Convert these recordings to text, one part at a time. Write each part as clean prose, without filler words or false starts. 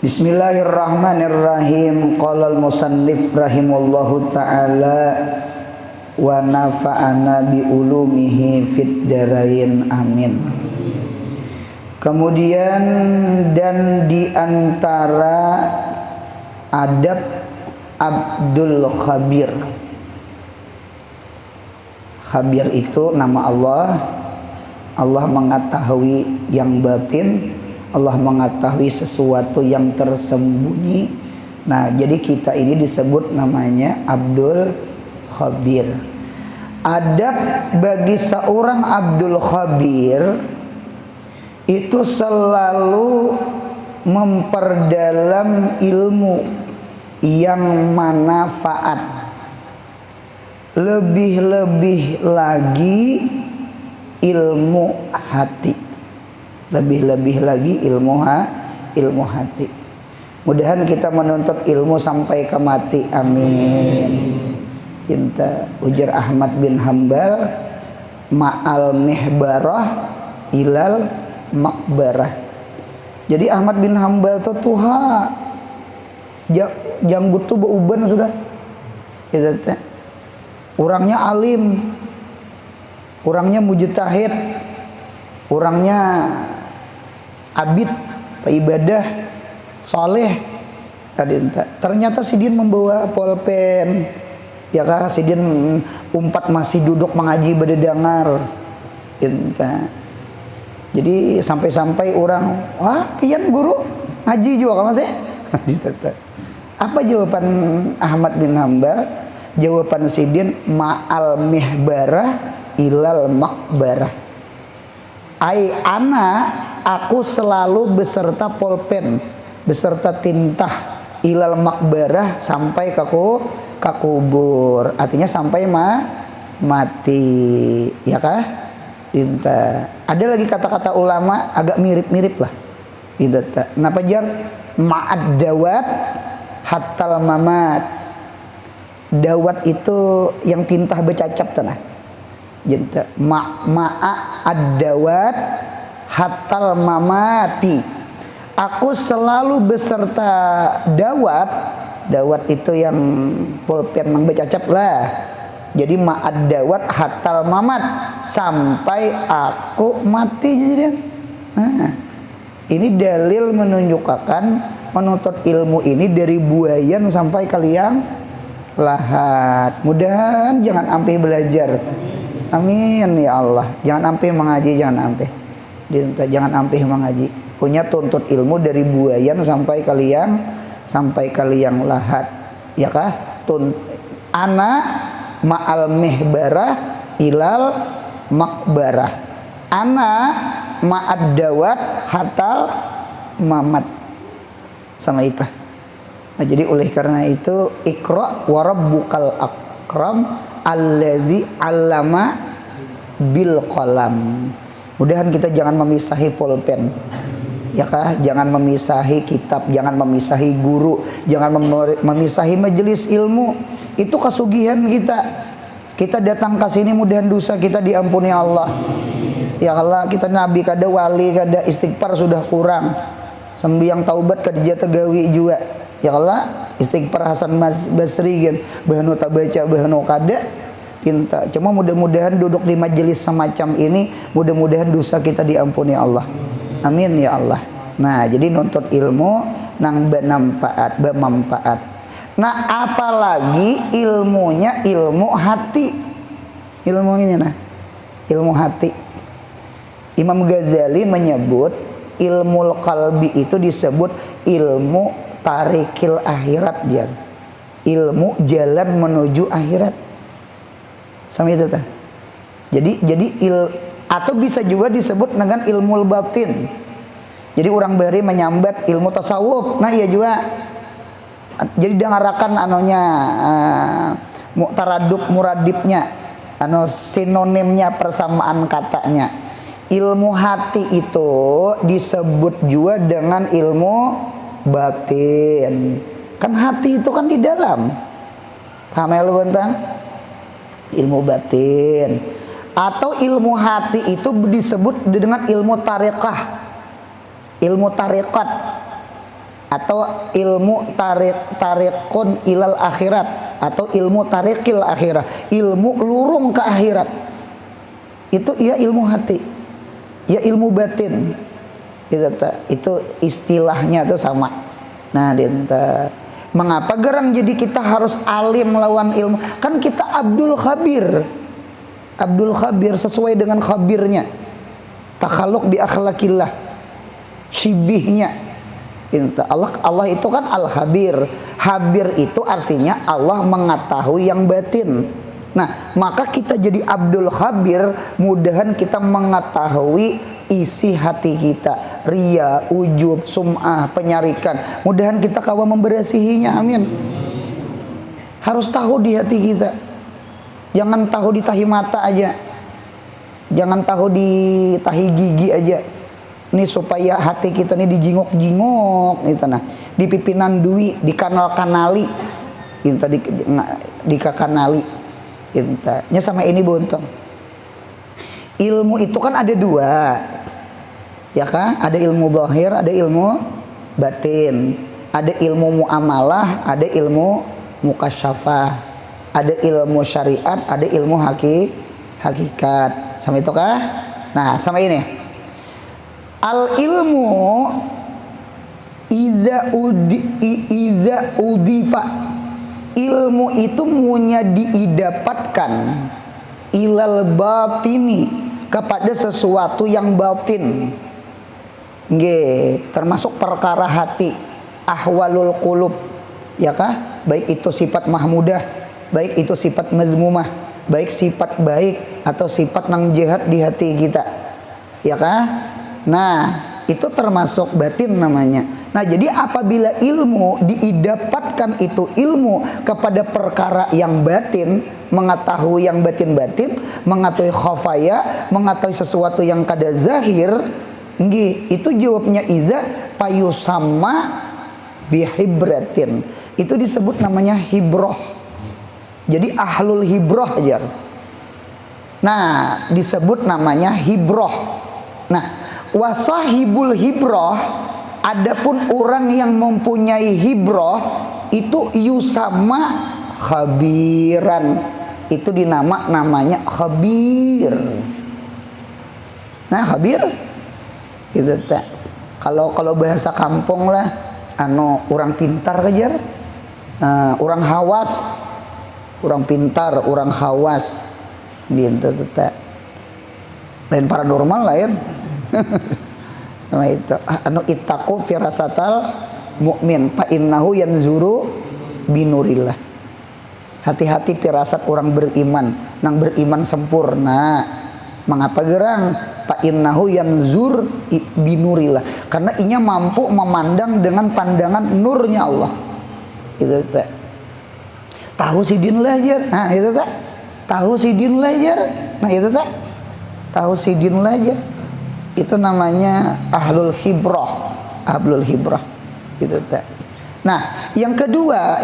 Bismillahirrahmanirrahim. Qala al-musannif rahimallahu ta'ala wa nafa'ana bi ulumihi fid darain amin. Kemudian dan di antara adab Abdul Khabir. Khabir itu nama Allah. Allah mengetahui yang batin, Allah mengetahui sesuatu yang tersembunyi. Nah, jadi kita ini disebut namanya Abdul Khabir. Adab bagi seorang Abdul Khabir itu selalu memperdalam ilmu yang manfaat. Lebih-lebih lagi ilmu hati. Lebih-lebih lagi ilmu hati. Mudahan kita menuntut ilmu sampai ke mati. Amin. Kita ujar Ahmad bin Hambal, ma'al mihbarah ilal makbarah. Jadi Ahmad bin Hambal itu tuha janggut tuh beuban sudah. Kita orangnya alim, orangnya mujtahid, orangnya abid, ibadah, soleh. Ternyata Sidin membawa pulpen, ya kan? Sidin umpat masih duduk mengaji berdengar. Jadi sampai-sampai orang, wah, pian guru ngaji juga kan masih? Apa jawaban Ahmad bin Hambal? Jawaban Sidin, ma'al mihbarah ilal makbarah. Ai ana, aku selalu beserta pulpen, beserta tinta, ilal makbarah, sampai ke kubur. Artinya sampai mati, ya kah? Tinta. Ada lagi kata-kata ulama agak mirip-mirip lah. Kenapa jar? Ma'ad dawat hatal mamat. Dawat itu yang tinta bercacap tanah. Ma'a ad-dawat hatal mamati. Aku selalu beserta dawat. Dawat itu yang pulpen yang bercacap lah. Jadi ma'ad dawat hatal mamat, sampai aku mati. Jadi nah, ini dalil menunjukkan menuntut ilmu ini dari buayan sampai ke liang lahat. Mudahan jangan ampe belajar. Amin ya Allah. Jangan ampe mengaji, jangan ampe. Jangan ampe mengaji. Punya tuntut ilmu dari buayan sampai ke liang lahat. Ya kah? Ana ma'al mihbarah ilal makbarah. Ana ma'ad dawat hatal mamat. Sama itu. Nah, jadi oleh karena itu Iqra wa rabbukal akram alladzi 'allama bil qalam. Mudahan kita jangan memisahi pulpen. Ya kah? Jangan memisahi kitab, jangan memisahi guru, jangan memisahi majelis ilmu. Itu kesugihan kita. Kita datang ke sini mudahan dosa kita diampuni Allah. Ya Allah, kita nabi kada wali kada istighfar sudah kurang. Sembiang taubat kada jata gawi juga. Ya Allah, istighfar Hasan Basri kan, bahano tak baca, bahano kada pinta. Cuma mudah-mudahan duduk di majelis semacam ini, mudah-mudahan dosa kita diampuni Allah. Amin ya Allah. Nah, jadi nuntut ilmu nang bermanfaat. Nah, apalagi ilmunya ilmu hati. Ilmu ini nah, ilmu hati. Imam Ghazali menyebut ilmu qalbi itu disebut ilmu tarikil akhirat dia. Ilmu jalan menuju akhirat. Sama itu tah. Jadi atau bisa juga disebut dengan ilmu batin. Jadi orang bari menyambat ilmu tasawuf. Nah, iya juga. Jadi dengarakan anunya mu'taradub muradibnya, anu sinonimnya persamaan katanya. Ilmu hati itu disebut juga dengan ilmu batin. Kan hati itu kan di dalam. Paham ya lu bentang? Ilmu batin. Atau ilmu hati itu disebut dengan ilmu tarekah, ilmu tarekat. atau ilmu tarikun ilal akhirat, atau ilmu tarikil akhirat, ilmu lurung ke akhirat. Itu ya ilmu hati, ya ilmu batin. Itu istilahnya tuh sama. Nah, mengapa gerang jadi kita harus alim lawan ilmu? Kan kita Abdul Khabir. Abdul Khabir sesuai dengan khabirnya. Takhalluq bi akhlaqillah. Syibihnya. Allah itu kan Al-Khabir. Habir itu artinya Allah mengetahui yang batin. Nah, maka kita jadi Abdul Khabir, mudahan kita mengetahui isi hati kita, ria, ujub, sum'ah, penyarikan. Mudahan kita kawa memberasihinya, amin. Harus tahu di hati kita. Jangan tahu di tahi mata aja. Jangan tahu di tahi gigi aja. Ini supaya hati kita ini dijingok-jingok gitu nah. Di pipinan dui, di kanal-kanali. Di kakanali. Nya sama ini bontong. Ilmu itu kan ada dua, ya kan? Ada ilmu zahir, ada ilmu batin. Ada ilmu muamalah, ada ilmu mukasyafah. Ada ilmu syariat, ada ilmu hakikat. Sama itu kah? Nah, sama ini. Al ilmu iza udifa. Ilmu itu punya diidapatkan ilal batini, kepada sesuatu yang batin. Nggih, termasuk perkara hati, ahwalul qulub, ya kah? Baik itu sifat mahmudah, baik itu sifat mazmumah, baik sifat baik atau sifat nang jahat di hati kita, ya kah? Nah, itu termasuk batin namanya. Nah, jadi apabila ilmu diidapatkan itu ilmu kepada perkara yang batin, mengetahui yang batin-batin, mengetahui khafaya, mengetahui sesuatu yang kada zahir, nggih, itu jawabnya iza payusamma bihibratin. Itu disebut namanya hibroh. Jadi ahlul hibroh aja. Nah, disebut namanya hibroh. Nah, wasahibul hibroh, adapun orang yang mempunyai hibroh itu yusama khabiran, itu namanya khabir. Nah, khabir itu tak. Kalau bahasa kampung lah, orang pintar kejar, orang hawas, orang pintar, orang hawas, gitu tak. Lain paranormal lain. Sama itu ittaqu firasatal mukmin fa innahu yanzuru binurillah. Hati-hati firasat orang beriman, nang beriman sempurna. Mengapa gerang? Fa innahu yanzur binurillah, karena inya mampu memandang dengan pandangan nurnya Allah. Itu tak. Tahu sidin lajar. Nah, itu tak. Tahu sidin lajar. Nah, itu tak. Tahu sidin lajar. Itu namanya ahlul hibrah, ahlul hibrah, gitu tak. Nah, yang kedua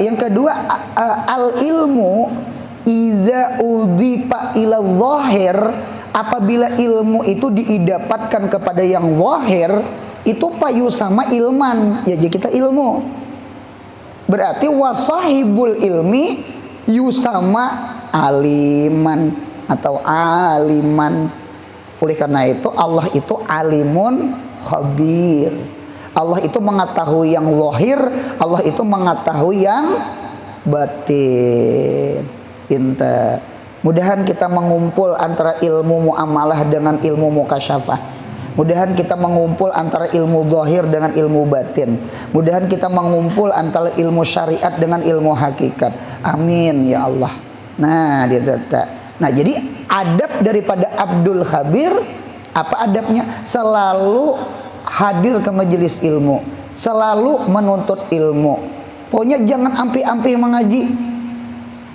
al ilmu iza udhifa ila zahir, apabila ilmu itu diidapatkan kepada yang zahir, itu payu sama ilman, ya jadi kita ilmu. Berarti wasahibul ilmi yusama aliman atau aliman. Oleh karena itu Allah itu alimun khabir. Allah itu mengetahui yang zahir, Allah itu mengetahui yang batin. Pinta. Mudahan kita mengumpul antara ilmu muamalah dengan ilmu mukasyafah. Mudahan kita mengumpul antara ilmu zahir dengan ilmu batin. Mudahan kita mengumpul antara ilmu syariat dengan ilmu hakikat. Amin ya Allah. Nah, dia tak. Nah, jadi adab daripada Abdul Khabir, apa adabnya? Selalu hadir ke majelis ilmu, selalu menuntut ilmu. Pokoknya jangan ampi-ampi mengaji.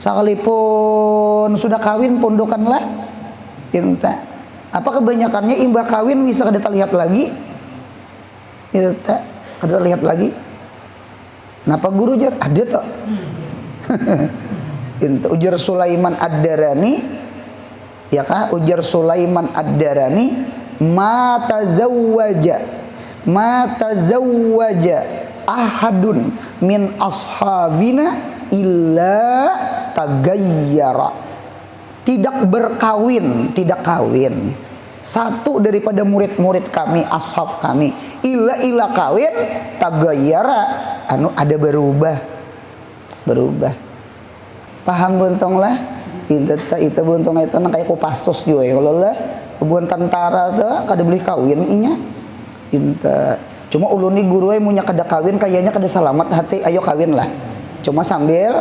Sekalipun sudah kawin pondokanlah. Inta. Apa kebanyakannya imbah kawin bisa kada terlihat lagi? Inta, kada terlihat lagi. Kenapa guru jar? Ada tak? Ujar Sulaiman Ad-Darani, ya kah? Ujar Sulaiman Ad-Darani, ma tazawwaja ahadun min ashabina illa tagayyara. Tidak berkawin, tidak kawin satu daripada murid-murid kami, ashab kami, ila kawin tagayyara, anu ada berubah. Paham buntong lah? Itu buntong itu nang kayak Kopassus juga ya, kalau lah hubungan tentara tuh kada beli kawin inya. Cuma ulun ni guru munya kada kawin kayaknya kada selamat hati, ayo kawin lah. Cuma sambil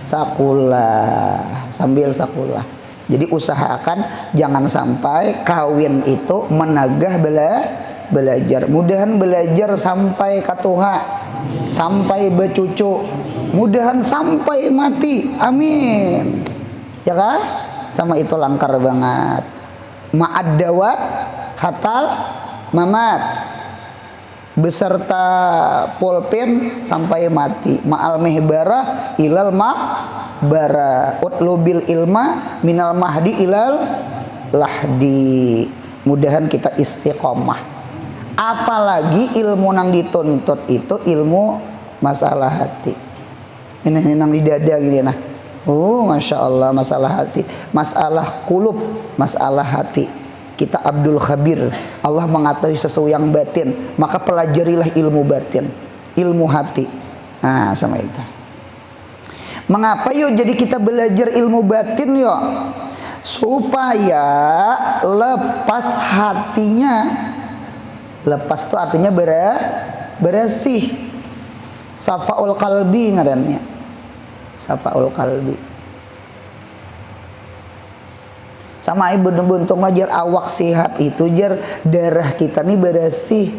sakulah. Jadi usahakan jangan sampai kawin itu menagah belajar. Mudahan belajar sampai katuha, sampai becucu, mudahan sampai mati. Amin. Ya kan? Sama itu langkar banget. Ma'ad dawat hatal mamat. Beserta pulpen sampai mati. Ma'al mihbara ilal bara utlubil ilma minal mahdi ilal lahdi. Mudahan kita istiqomah. Apalagi ilmu nang dituntut itu ilmu masalah hati. Ini nang di dada gini nah. Masya Allah, masalah hati, masalah kulub, masalah hati. Kita Abdul Khabir, Allah mengetahui sesuatu yang batin, maka pelajarilah ilmu batin, ilmu hati. Nah, sama itu. Mengapa yuk jadi kita belajar ilmu batin yuk? Supaya lepas hatinya. Lepas itu artinya bersih. Safaul qalbi ngarannya. Safaul qalbi. Sama ibu buntung ngajar awak sehat itu jar darah kita nih bersih.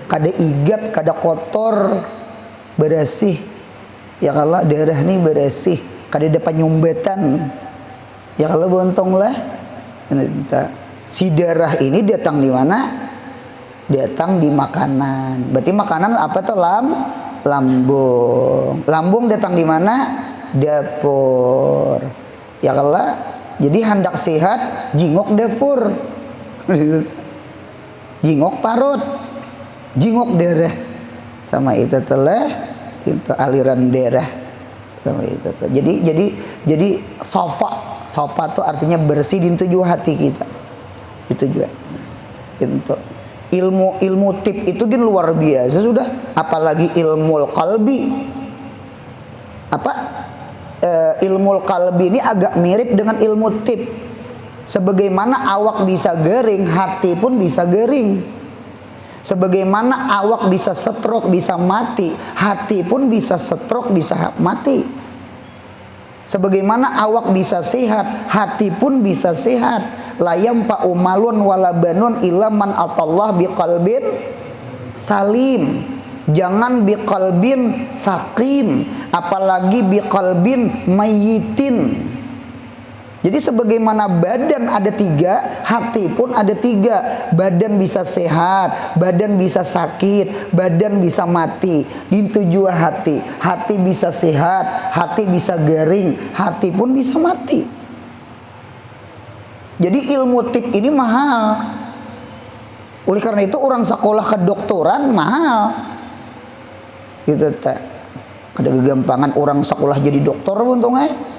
Kada igat, kada kotor, bersih. Ya kalau darah nih bersih, kada ada penyumbatan. Ya kalau bontong lah. Si darah ini datang di mana? Datang di makanan. Berarti makanan apa tuh? Lambung. Lambung datang di mana? Dapur. Ya kalau jadi hendak sehat, jingok dapur. Jingok parut. Jingok darah. Sama itu telah itu aliran darah sama itu tuh. Jadi sofa tuh artinya bersih di tujuh hati kita. Itu juga. Itu ilmu tip itu kan luar biasa sudah, apalagi ilmu qalbi. Ilmu qalbi ini agak mirip dengan ilmu tip. Sebagaimana awak bisa gering, hati pun bisa gering. Sebagaimana awak bisa stroke, bisa mati, hati pun bisa stroke, bisa mati. Sebagaimana awak bisa sehat, hati pun bisa sehat. La yamfa'u malun wala banun illa man atallah biqalbin salim. Jangan biqalbin sakim, apalagi biqalbin mayyitin. Jadi sebagaimana badan ada tiga, hati pun ada tiga. Badan bisa sehat, badan bisa sakit, badan bisa mati. Itu juga hati. Hati bisa sehat, hati bisa garing, hati pun bisa mati. Jadi ilmu tip ini mahal. Oleh karena itu orang sekolah kedokteran mahal. Gitu tak. Ada kegampangan orang sekolah jadi dokter untungnya.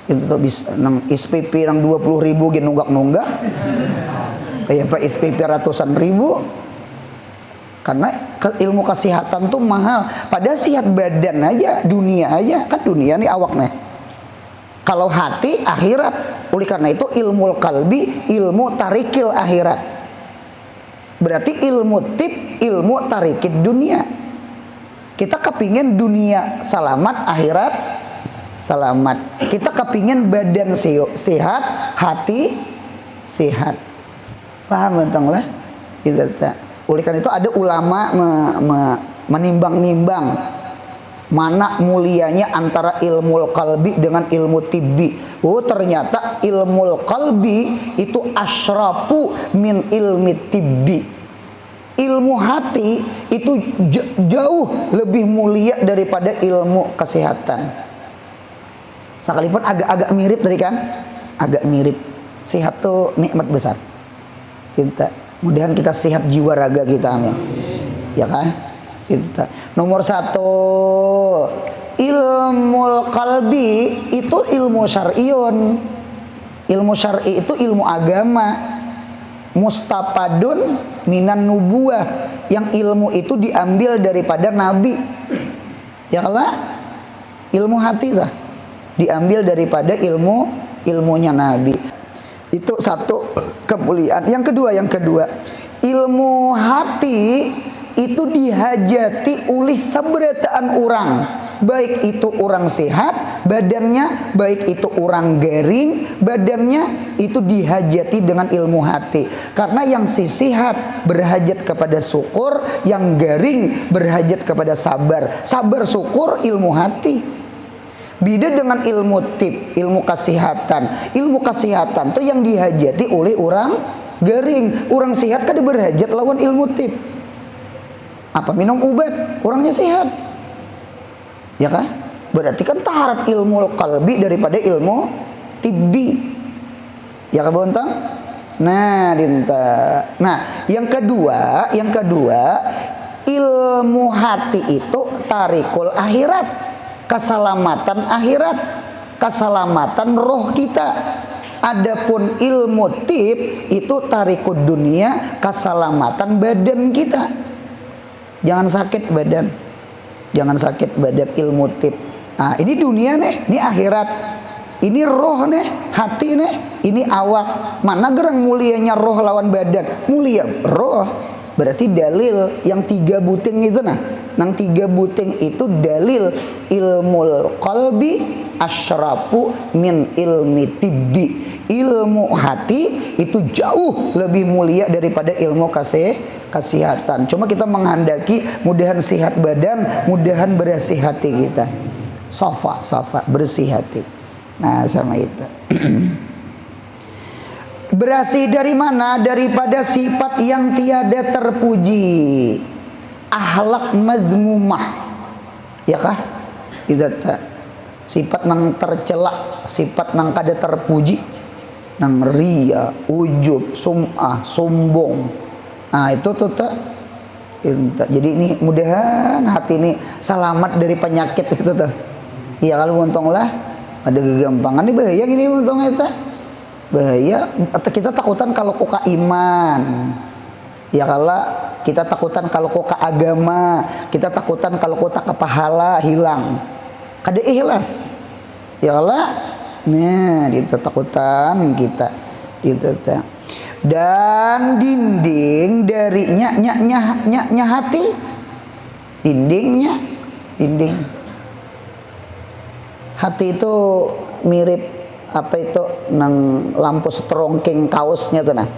Itu tuh bisa nang SPP nang 20.000 gin nunggak kayak Pak SPP ratusan ribu karena ilmu kesehatan tuh mahal. Padahal sehat badan aja, dunia aja kan, dunia nih awaknya. Kalau hati akhirat. Oleh karena itu ilmu qalbi, ilmu tarikil akhirat. Berarti ilmu tip, ilmu tarikid dunia. Kita kepingin dunia selamat, akhirat selamat. Kita kepingin badan sehat, hati sehat. Paham entong lah? Gitu tak. Oleh karena itu ada ulama menimbang-nimbang mana mulianya antara ilmu qalbi dengan ilmu tibbi. Ternyata ilmu qalbi itu asyrafu min ilmi tibbi. Ilmu hati itu jauh lebih mulia daripada ilmu kesehatan. Sekalipun agak mirip tadi kan, agak mirip. Sehat tuh nikmat besar. Kita mudahan kita sehat jiwa raga kita, amin. Ya kan? Itu nomor satu, ilmu qalbi itu ilmu syar'iyun. Ilmu syar'i itu ilmu agama, mustapadun minan nubuwah, yang ilmu itu diambil daripada nabi. Ya Allah, ilmu hati lah diambil daripada ilmunya nabi. Itu satu kemuliaan. Yang kedua, ilmu hati itu dihajati oleh sabarataan orang, baik itu orang sehat badannya, baik itu orang garing badannya, itu dihajati dengan ilmu hati. Karena yang sehat berhajat kepada syukur, yang garing berhajat kepada sabar. Sabar syukur ilmu hati. Beda dengan ilmu tib, ilmu kesehatan. Ilmu kesehatan itu yang dihajati oleh orang garing. Orang sehat kan berhajat lawan ilmu tib. Apa minum obat, orangnya sehat, ya kan? Berarti kan taharat ilmu qalbi daripada ilmu tibbi, ya kan bontang? Nah, dinta. Nah, yang kedua, ilmu hati itu tarikul akhirat, keselamatan akhirat, keselamatan roh kita. Adapun ilmu tib itu tarikud dunia, keselamatan badan kita. Jangan sakit badan, jangan sakit badan, ilmu tib. Nah, ini dunia nih, ini akhirat. Ini roh nih, hati nih, ini awak. Mana gerang mulianya roh lawan badan? Mulia roh. Berarti dalil yang 3 buting itu nang 3 buting itu dalil ilmul qalbi asyrafu min ilmi tibbi. Ilmu hati itu jauh lebih mulia daripada ilmu kesehatan. Cuma kita menghendaki mudahan sehat badan, mudahan bersih hati kita. Safa, bersih hati. Nah, sama itu. Bersih dari mana? Daripada sifat yang tiada terpuji, akhlak mazmumah, ya kah? Tidak, sifat nang tercela, sifat nang kada terpuji, nang ria, ujub, sum'ah, sombong. Nah, itu tuh tak. Jadi ini mudahan hati ini selamat dari penyakit itu tuh. Iya, kalau untunglah ada kegampangan nih bahaya gini untungnya itu. Bahaya, kita takutan kalau kok iman. Ya kalau kita takutan kalau kok agama, kita takutan kalau kok tak pahala hilang. Kada ikhlas. Ya Allah, nah itu takutan kita. Itu tak. Dan dinding dari nya hati. Dinding. Hati itu mirip apa itu nang lampu strongking kaosnya tuh nah.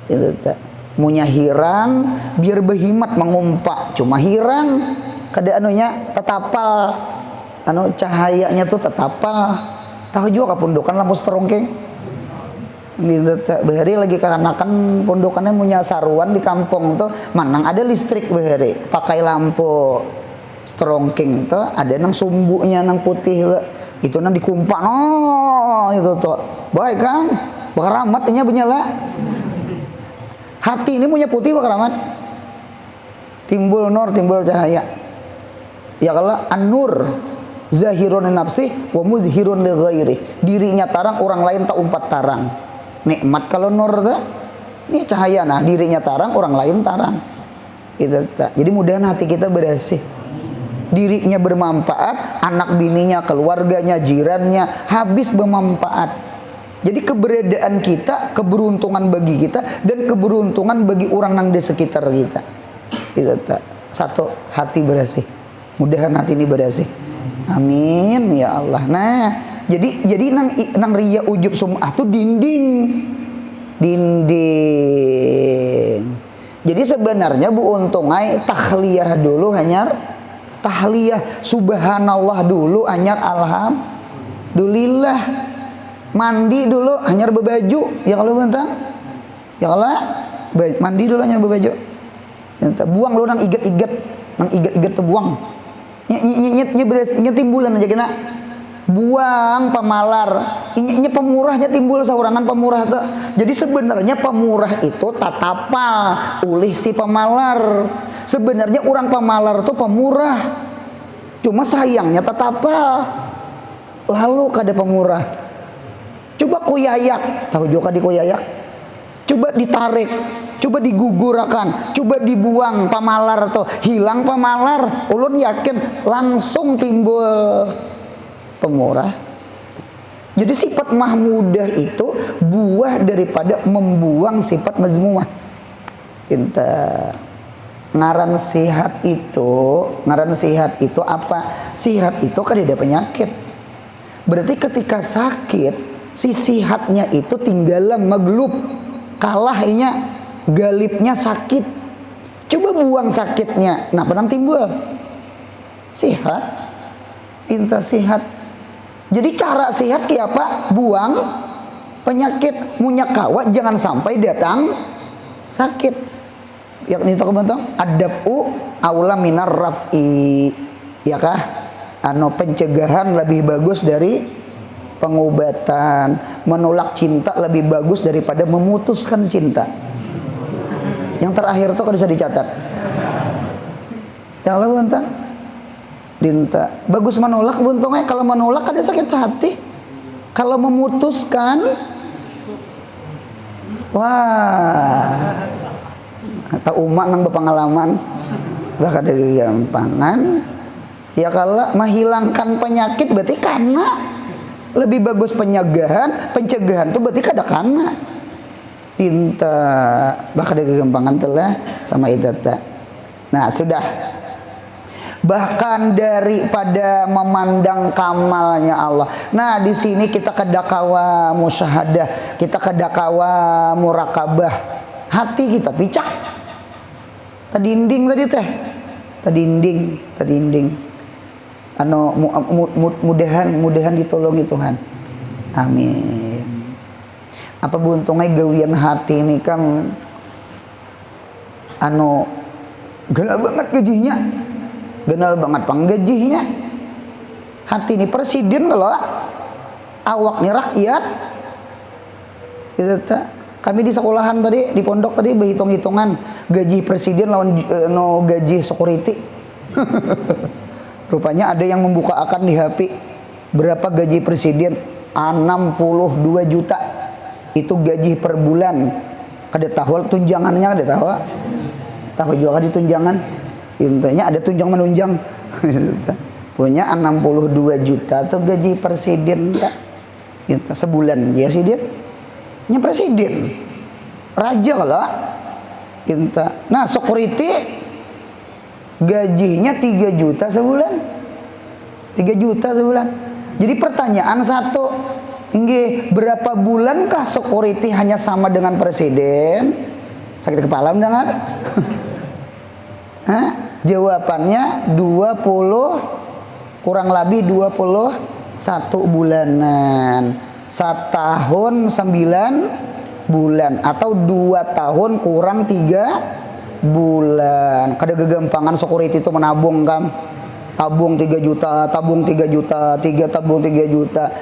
Itu tak. Munya hirang biar behimat mengumpak, cuma hirang kada anunya tetapal, anu cahayanya tuh tetapal. Tahu juga kepundukan lampu strongking. Behari lagi kekanakan pondokannya punya saruan di kampung tuh, manang ada listrik behari pakai lampu strongking tuh, ada nang sumbunya nang putih itu nang dikumpak itu tuh baik kan bakaramatnya benyala. Hati ini punya putih bakaramat, timbul nur, timbul cahaya. Ya kalau an-nur zahirun nafsi wa muzhirun li ghairi, dirinya tarang orang lain tak umpat tarang. Nikmat kalau nur tuh ini cahaya, nah dirinya tarang orang lain tarang. Itu tak. Jadi mudahan hati kita bersih, dirinya bermanfaat, anak bininya, keluarganya, jirannya habis bermanfaat. Jadi keberadaan kita keberuntungan bagi kita dan keberuntungan bagi orang yang di sekitar kita. Itu tak. Satu, hati bersih. Mudahan hati ini bersih. Amin ya Allah. Nah, jadi nang ria ujub sum'ah tuh dinding. Jadi sebenarnya Bu Untungai tahliyah dulu hanya tahliyah subhanallah dulu hanya alhamdulillah. Mandi dulu hanya berbaju, ya kalau bentang. Ya kalau mandi dulu hanya berbaju. Buang lu nang igat-igat tuh buang. Nya timbulan aja kena. buang pemalar. Ini pemurahnya timbul saurangan pemurah tuh. Jadi sebenarnya pemurah itu tatapal ulih si pemalar. Sebenarnya orang pemalar tuh pemurah. Cuma sayangnya tatapal. Lalu kada pemurah. Coba kuyayak, tahu juga di kuyayak. Coba ditarik, coba digugurakan, coba dibuang pamalar tuh, hilang pamalar. Ulun yakin langsung timbul pemurah. Jadi sifat mahmudah itu buah daripada membuang sifat mazmumah. Pintar. Ngaran sihat itu apa? Sihat itu kan ada penyakit. Berarti ketika sakit, si sihatnya itu tinggal maglub, kalahnya, galibnya sakit. Coba buang sakitnya, nah penang timbul sihat. Inta sihat. Jadi cara sihat kayak apa? Buang penyakit, munyakawa jangan sampai datang sakit. Yakni itu kebentuk adafu aula minar raf'i, ya kah? Anu pencegahan lebih bagus dari pengobatan. Menolak cinta lebih bagus daripada memutuskan cinta. Yang terakhir itu kan bisa dicatat. Ya Allah buntang, dinta. Bagus menolak buntungnya. Kalau menolak ada sakit hati. Kalau memutuskan, wah. Atau umat nang berpengalaman bahkan dari gampangan ya. Kalau menghilangkan penyakit berarti karena lebih bagus pencegahan itu berarti kada karena pinta bahkan dari gampangan telah sama idata. Nah sudah, bahkan daripada memandang kamalnya Allah. Nah di sini kita kedakawa musyahadah, kita kedakawa murakabah, hati kita picak. Tadinding tadi teh, tadinding. Anu mudahan ditolongi Tuhan. Amin. Apa buntungnya gawian hati ini kan anu genal banget gajinya. Genal banget panggajinya. Hati ini presiden kalau awak nih rakyat. Gitu tak. Kami di sekolahan tadi, di pondok tadi berhitung-hitungan gaji presiden lawan no gaji security. Rupanya ada yang membuka akan di HP. Berapa gaji presiden? 62 juta. Itu gaji per bulan. Kada tahu tunjangannya, kada tahu. Tahu juga di tunjangan. Intinya ada tunjang menunjang. Punya 62 juta tuh gaji presiden tak? Gitu, sebulan ya sih dia. Nya presiden raja kalau kita. Nah security gajinya 3 juta sebulan, 3 juta sebulan. Jadi pertanyaan satu, tinggi berapa bulankah security hanya sama dengan presiden? Sakit kepala mendengar? Jawabannya 20 kurang lebih 21 bulanan. 1 tahun 9 bulan atau 2 tahun kurang 3 bulan. Kada gegampangan security itu menabung kan. Tabung 3 juta, tabung 3 juta, 3 tabung 3 juta.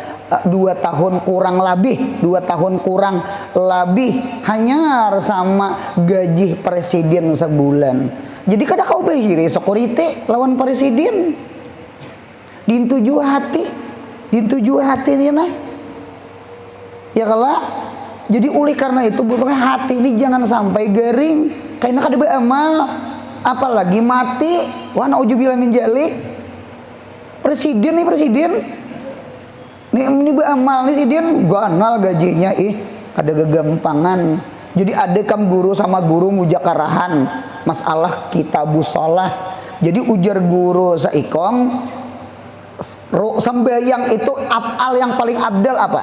2 tahun kurang lebih, 2 tahun kurang lebih hanya sama gaji presiden sebulan. Jadi kada kau behiri security lawan presiden. Dintuju hati ini nah. Ya kalau jadi oleh karena itu butuhnya hati ini jangan sampai garing karena kada beramal, apalagi mati. Wah nauzubillah min dzalik. Presiden ini beramal nih presiden ganal gajinya ada gegampangan. Jadi ada kam guru sama guru mujakarahan masalah kitabus shalah. Jadi ujar guru saikom sembahyang itu afal yang paling abdal apa?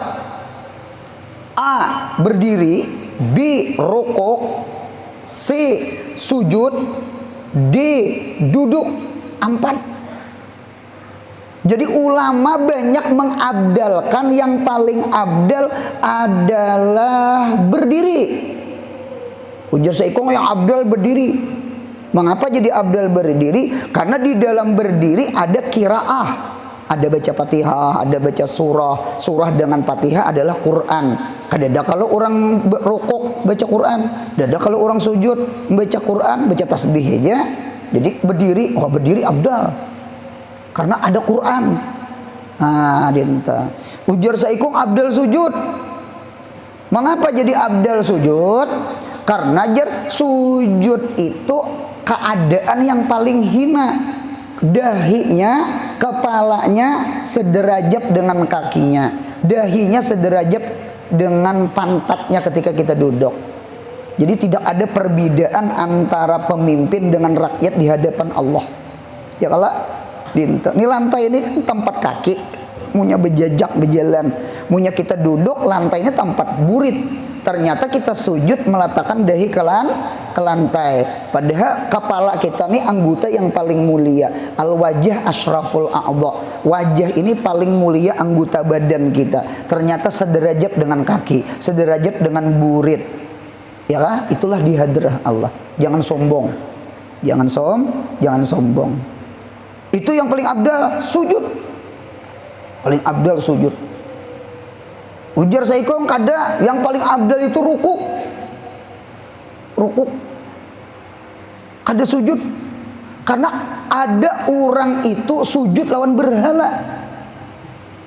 A. Berdiri, B. Rukuk, C. Sujud, D. Duduk. 4. Jadi ulama banyak mengabdalkan yang paling abdal adalah berdiri. Ujar seikong yang abdal berdiri. Mengapa jadi abdal berdiri? Karena di dalam berdiri ada qiraah. ada baca Fatihah, ada baca surah dengan Fatihah adalah Quran. Kadada kalau orang rukuk baca Quran, dada kalau orang sujud baca Quran, baca tasbih aja. Jadi berdiri, berdiri abdal karena ada Quran. Dinta ujar saikung abdal sujud. Mengapa jadi abdal sujud? Karena sujud itu keadaan yang paling hina. Dahinya, kepalanya sederajat dengan kakinya, dahinya sederajat dengan pantatnya ketika kita duduk. Jadi tidak ada perbedaan antara pemimpin dengan rakyat di hadapan Allah. Ya kalau ini lantai ini kan tempat kaki, munya berjejak berjalan, munya kita duduk lantainya tempat burit. Ternyata kita sujud meletakkan dahi ke lantai. Padahal kepala kita ini anggota yang paling mulia. Al-wajah asyraful a'dha. Wajah ini paling mulia anggota badan kita. Ternyata sederajat dengan kaki, sederajat dengan burit. Ya kan? Itulah di hadrah Allah. Jangan sombong. Jangan sombong. Itu yang paling abdal, sujud. Paling abdal sujud. Ujar saikong kada yang paling abdal itu rukuk. Kada sujud. Karena ada orang itu sujud lawan berhala.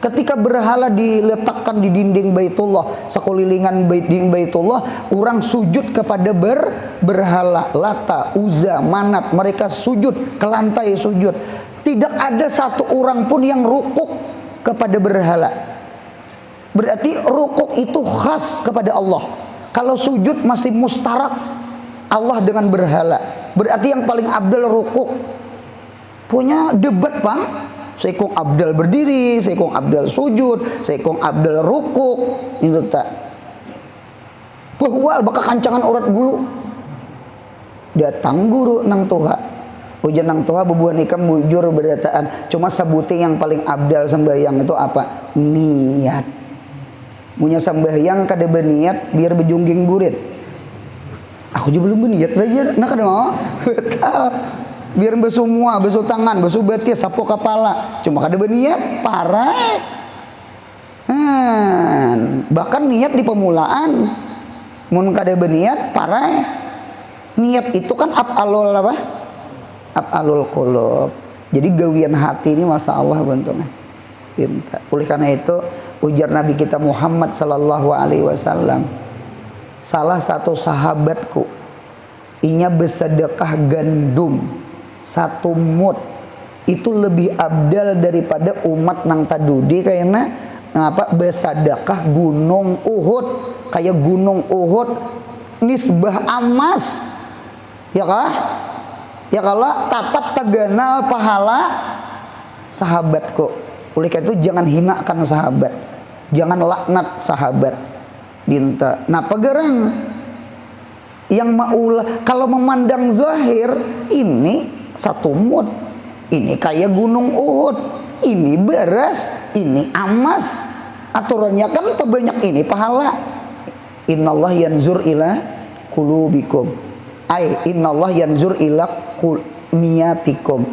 Ketika berhala diletakkan di dinding Baitullah, sekelilingan dinding Baitullah, orang sujud kepada berhala, Lata, Uzza, Manat, mereka sujud ke lantai sujud. Tidak ada satu orang pun yang rukuk kepada berhala. Berarti rukuk itu khas kepada Allah. Kalau sujud masih mustarak Allah dengan berhala. Berarti yang paling abdal rukuk. Punya debat bang. Seikung abdal berdiri, seikung abdal sujud, seikung abdal rukuk. Itu tak. Bahwal baka kancangan urat dulu. Datang guru nang tuha. Ujian nang tuha bebuan ikam mujur berdataan. Cuma sebuting yang paling abdal sembahyang itu apa? Niat. Punya sembahyang kada berniat biar bejungging burit. Aku juga belum berniat belajar. Nah kada mau. Betul. Biar besemua, basuh tangan, basuh batis, sapu kepala. Cuma kada berniat, parah. Bahkan niat di pemulaan. Mun kada berniat, parah. Niat itu kan af'alul apa? Af'alul qulub. Jadi gawian hati ini masya Allah bentungnya. Oleh karena itu ujar Nabi kita Muhammad sallallahu alaihi wasallam, salah satu sahabatku inya bersedekah gandum 1 mud itu lebih abdal daripada umat nang tadudi karena ngapa bersedekah gunung Uhud. Kayak gunung Uhud nisbah amas ya kah? Ya kalau tatap taganal pahala sahabatku. Oleh karena itu jangan hinakan sahabat, jangan laknat sahabat. Dinta. Nah pegerang yang maulah kalau memandang zahir ini 1 mud, ini kayak gunung Uhud, ini beras, ini amas. Aturannya kan terbanyak ini pahala. Innallah yanzur ila qulubikum. Innallah yanzur ila niyatikum.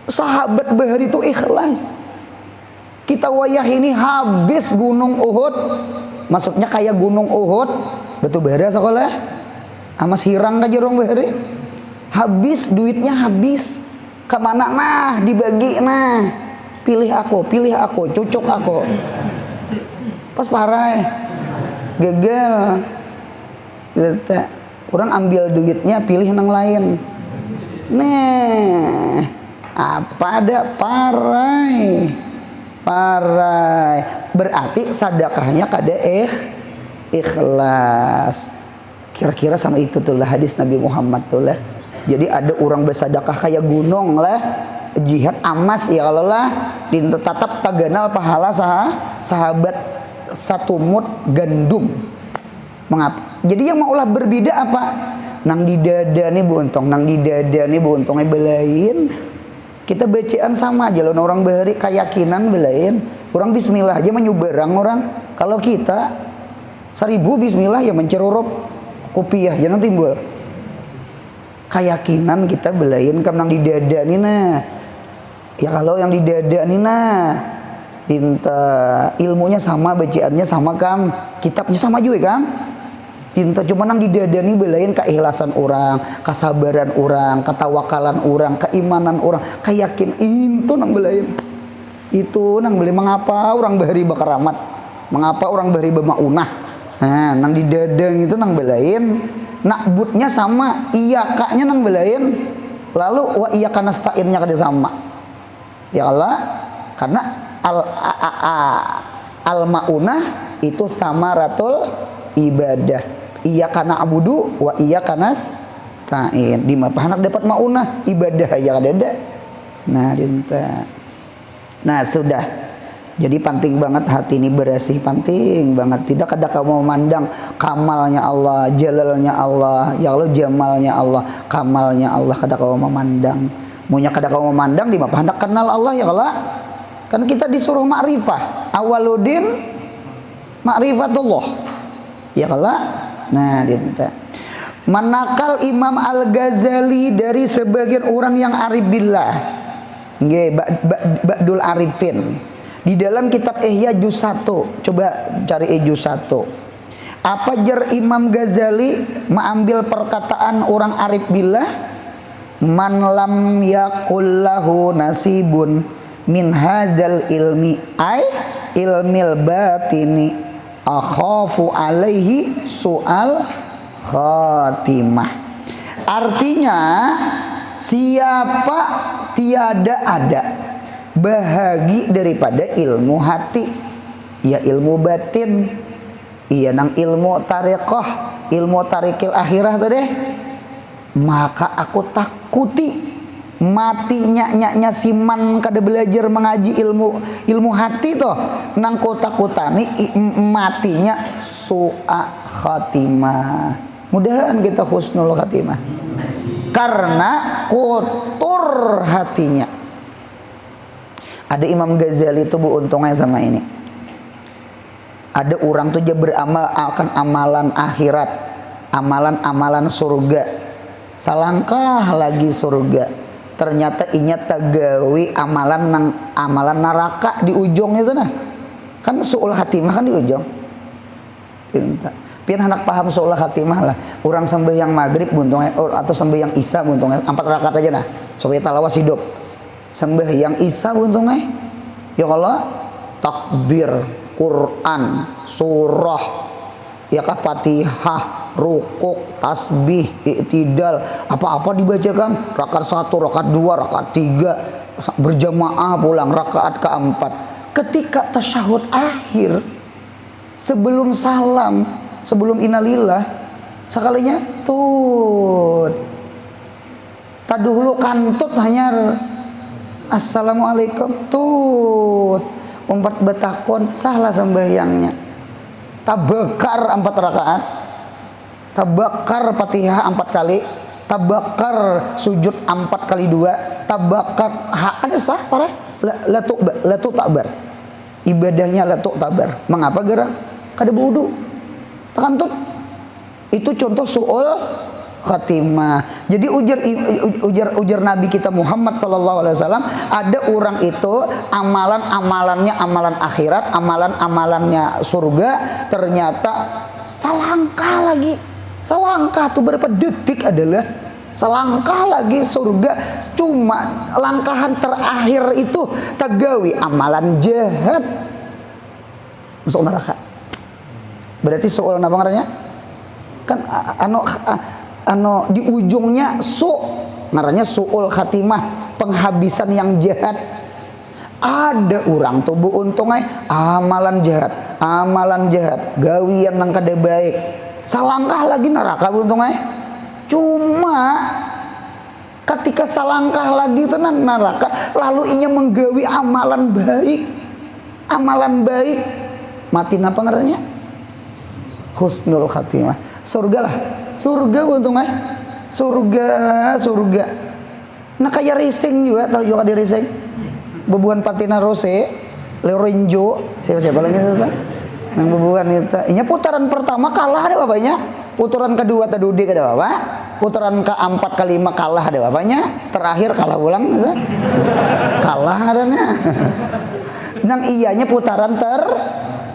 Sahabat bahar itu ikhlas. Kita wayah ini habis gunung Uhud. Maksudnya kayak gunung Uhud. Betul bahara sekolah. Amas hirang aja orang bahari. Habis duitnya habis. Kemana nah dibagi nah. Pilih aku, cucuk aku. Pas parah. Gagal. Orang ambil duitnya pilih nang lain. Nah, apa ada parah. Berarti sedekahnya kada ikhlas. Kira-kira sama itu tuh lah hadis Nabi Muhammad tuh lah. Jadi ada orang bersedekah kayak gunung lah, jihad amas ya kalau lah tetap taganal pahala sahabat 1 mud gandum. Mengapa? Jadi yang maulah berbeda apa? Nang di dada nih buntong, belain. Kita bacaan sama aja loh, orang bahari keyakinan belain. Orang bismillah aja menyubarang orang. Kalau kita 1000 bismillah ya mencerurup kopiah jangan timbul. Keyakinan kita belain kam nang di dada nih nah. Ya kalau yang di dada nih dinta ilmunya sama, bacaannya sama Kang, kitabnya sama juga Kang. Dinta cuma nang di dada nih belain keikhlasan orang, kesabaran orang, ketawakalan orang, keimanan orang, keyakin itu nang belain. Itu nang beli mengapa orang bahari bakaramat, mengapa orang bahari bemaunah. Nah, nang di dada itu nang belain, nakbutnya sama, iya kaknya nang belain, lalu wa iya kanasta'innya kada sama. Ya Allah, karena al maunah itu samaratul ibadah. Iya kana abudu wa iya kanas ta'in. Di mah anak dapat maunah ibadah aja kada. Nah, dinta. Nah, sudah. Jadi penting banget hati ini bersih, penting banget. Tidak ada kamu memandang kamalnya Allah, jalalnya Allah, ya Allah jamalnya Allah, kamalnya Allah kada kamu memandang. Munya kada kamu memandang di mah hendak kenal Allah ya Allah. Kan kita disuruh ma'rifah. Awaludin ma'rifatullah. Ya Allah. Nah, dinta. Manakal Imam Al-Ghazali dari sebagian orang yang arif billah. Nggih, Ba'dul Arifin. Di dalam kitab Ihya juz 1. Coba cari juz 1. Apa jar Imam Ghazali mengambil perkataan orang arif billah? Man lam yakul lahu nasibun min hadzal ilmi ay ilmil batini akhafu alaihi su'al khatimah. Artinya siapa tiada ada bahagi daripada ilmu hati, ya ilmu batin, iya nang ilmu tariqah, ilmu tarikil akhirah tadi, maka aku takuti matinya nyaknya siman kada belajar mengaji ilmu hati toh nang kota-kotani matinya su'a khatimah. Mudahan kita husnul khatimah karena kotor hatinya. Ada Imam Ghazali itu bu untungnya sama ini. Ada orang tuh dia beramal akan amalan akhirat, amalan surga. Salangkah lagi surga. Ternyata inya tagawi amalan neraka di ujung itu nah. Kan su'ul khatimah kan di ujung. Pian anak paham su'ul khatimah lah. Orang sembahyang maghrib buntungnya atau sembahyang isya buntungnya 4 rakaat aja nah. Supaya talawas hidup. Sembahyang isya buntungnya ya Allah takbir, Quran, surah, ya kah Fatihah, rukuk, tasbih, iktidal, apa-apa dibacakan. Rakaat 1, rakaat 2, rakaat 3, berjamaah pulang rakaat keempat. Ketika tasyahud akhir, sebelum salam, sebelum innalillah, sekalinya tut. Taduhulu kantut hanya assalamualaikum tut. Umpat betakon salah sembahyangnya. Tabakar 4 rakaat, tabakar Fatihah 4 kali, tabakar sujud 4 kali 2, tabakar ada sah para latu takbar. Ibadahnya latu takbar. Mengapa gerak? Kada wudu. Takantut. Itu contoh su'ul khatimah. Jadi ujar Nabi kita Muhammad sallallahu alaihi wasallam, ada orang itu amalannya amalan akhirat, amalannya surga, ternyata selangkah lagi. Selangkah tuh berapa detik adalah selangkah lagi surga, cuma langkahan terakhir itu tagawi amalan jahat masuk neraka. Berarti soal apa ngarannya? Kan di ujungnya ngarannya su'ul khatimah, penghabisan yang jahat. Ada orang tuh bu untungnya amalan jahat, gawian nang kada baik, salangkah lagi neraka bu untungnya. Cuma ketika salangkah lagi itu neraka, lalu inya menggawi amalan baik, mati napa ngarannya? Husnul khatimah. Surga lah, surga untungnya, surga. Nah kayak racing juga, tahu juga di racing. Bebuan patina rose, Lorenzo, siapa lagi itu? Yang bebuan itu, inya putaran pertama kalah ada bapaknya, putaran kedua tadudi kada apa, putaran keempat kelima kalah ada bapaknya, terakhir kalah ulang kalah adanya. Nang iyanya putaran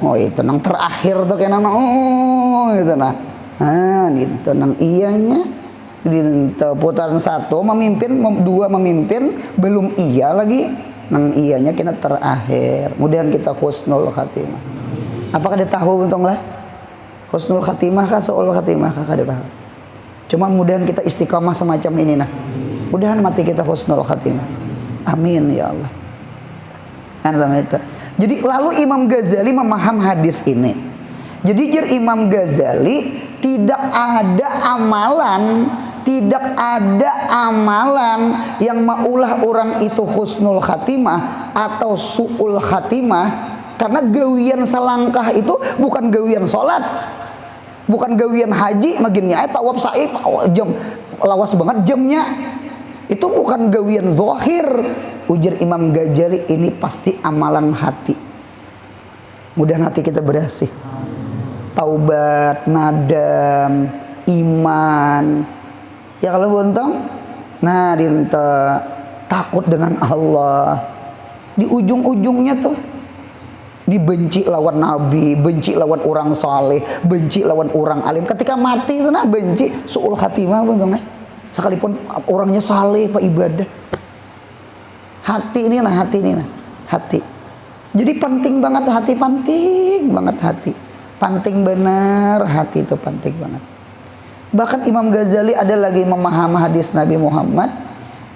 oh itu nang terakhir tuh kayak nama itu nah itu nang iyanya di putaran satu memimpin, dua memimpin, belum iya lagi, nang iyanya kita terakhir. Kemudian kita husnul khatimah. Apakah dia tahu untung lah? Husnul khatimah kah, seolah khatimah kah, kada tahu. Cuma mudahan kita istiqamah semacam ini nah. Mudahan mati kita husnul khatimah. Amin ya Allah. Kan sama itu. Jadi lalu Imam Ghazali memaham hadis ini. Jadi Imam Ghazali tidak ada amalan yang maulah orang itu husnul khatimah atau su'ul khatimah, karena gawian selangkah itu bukan gawian sholat, bukan gawian haji, maginnya tawaf sa'i jam lawas banget jamnya, itu bukan gawian zahir. Ujar Imam Ghazali, ini pasti amalan hati. Mudah hati kita bersih, taubat, nadam, iman. Ya kalau buntong, nah dinta takut dengan Allah. Di ujung-ujungnya tuh dibenci lawan nabi, benci lawan orang saleh, benci lawan orang alim. Ketika mati itu nah benci su'ul khatimah buntong sekalipun orangnya saleh pak ibadah. Hati ini nah, hati. Jadi penting banget hati, penting banget hati. Penting benar hati itu penting banget. Bahkan Imam Ghazali ada lagi memahami hadis Nabi Muhammad,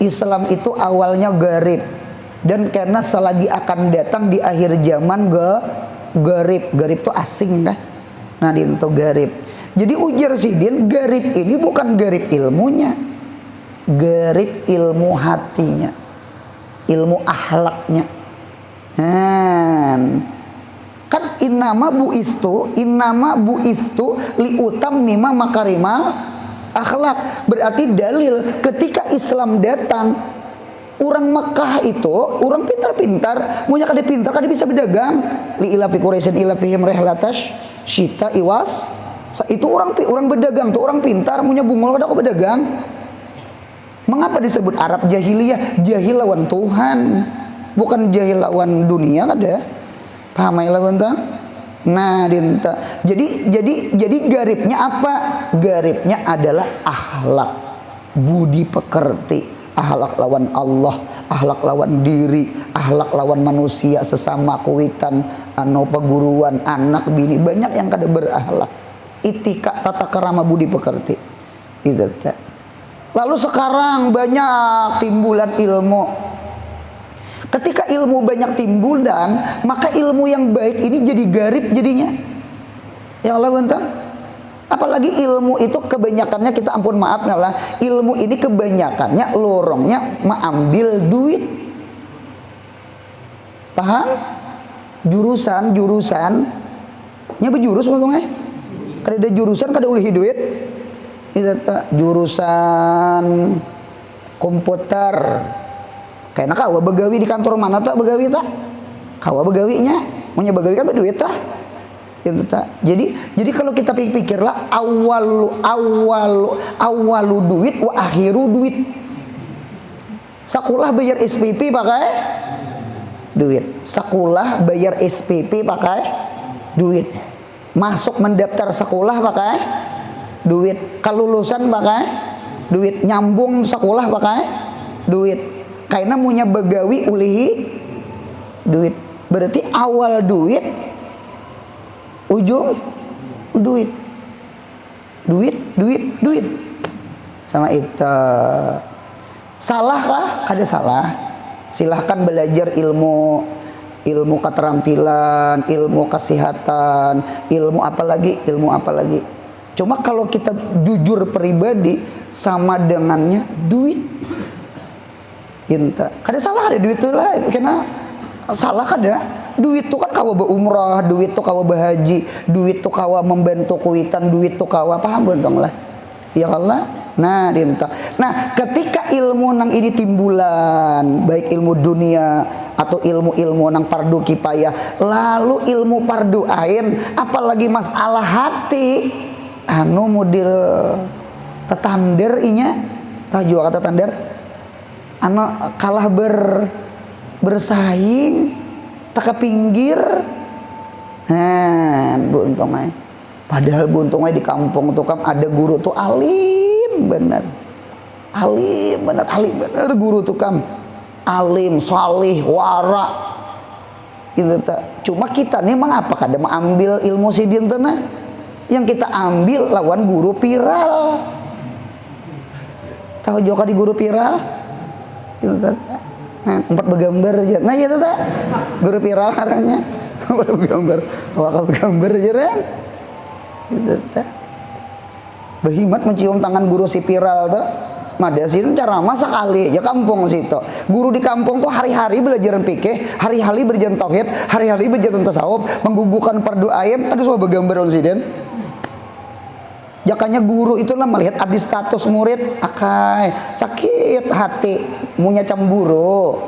Islam itu awalnya garib, dan karena selagi akan datang di akhir zaman garib itu asing kan. Nah itu garib. Jadi ujar Sidin, garib ini bukan garib ilmunya, garib ilmu hatinya, ilmu akhlaknya. Kan innama bu'istu liutammima makarimal akhlak. Berarti dalil ketika Islam datang, orang Mekah itu orang pintar-pintar, punya kada pintar kada bisa berdagang. Li ila fi Quraisyin ila fihim rihlatash syita iwas. Itu orang berdagang tuh, orang pintar, punya bungul kada kok berdagang. Mengapa disebut Arab jahiliyah? Jahil lawan Tuhan, bukan jahil lawan dunia kada. Paham ya lawan tang? Nah, dinta. Jadi garibnya apa? Garibnya adalah akhlak, budi pekerti, akhlak lawan Allah, akhlak lawan diri, akhlak lawan manusia sesama kuitan, peguruan, anak, bini, banyak yang kada berakhlak. Itika, tata kerama, budi pekerti. Itu. Lalu sekarang banyak timbulan ilmu. Ketika ilmu banyak timbulan, maka ilmu yang baik ini jadi garib jadinya. Ya Allah bentang. Apalagi ilmu itu kebanyakannya, kita ampun maaf ngalah, ilmu ini kebanyakannya lorongnya mengambil duit. Paham? Jurusannya berjurus untungnya. Kada ada jurusan kada ulih duit. Itu jurusan komputer. Kayaknya kau begawi di kantor mana tak begawi tak? Kau begawinya, punya begawi kan berduit tak? Jadi kalau kita pikirlah awalu duit wa akhiru duit. Sekolah bayar SPP pakai duit. Sekolah bayar SPP pakai duit. Masuk mendaftar sekolah pakai duit. Kelulusan pakai duit. Nyambung sekolah pakai duit. Karena punya begawi ulihi duit. Berarti awal duit, ujung duit. Duit. Sama itu. Salah kah? Ada salah. Silahkan belajar ilmu keterampilan, ilmu kesehatan, ilmu apa lagi. Cuma kalau kita jujur pribadi, sama dengannya duit. Kada salah ada duit itu lah, karena salah kada. Duit itu kan kawa berumrah, duit itu kawa berhaji, duit itu kawa membantu kuitan, duit itu kawa paham bentong lah. Ya Allah. Nah, ketika ilmu nang ini timbulan, baik ilmu dunia atau ilmu nang fardu kifayah, lalu ilmu fardu ain, apalagi masalah hati, anu model tetander inya tah juga kata tetander anu kalah bersaing tak ke pinggir. Buntung aja. Padahal buntung aja di kampung tuh kan ada guru tuh alim bener guru tuh kan alim salih wara gitu tak. Cuma kita nih emang apa kada mau ambil ilmu sidin tuh nah yang kita ambil lawan guru viral. Tahu juga di guru viral gitu tak. Empat bergambar aja. Nah iya tuh tak guru viral haranya bergambar aja kan gitu tak. Behimat mencium tangan guru si viral tuh madasin ceramah sekali aja kampung situ. Guru di kampung tuh hari-hari belajar fikih, hari-hari belajar tauhid, hari-hari belajar tasawuf, menggugurkan fardu ain, aduh semua bergambar insiden. Jakanya guru itulah melihat abdi status murid, akai sakit hati, munya cemburu,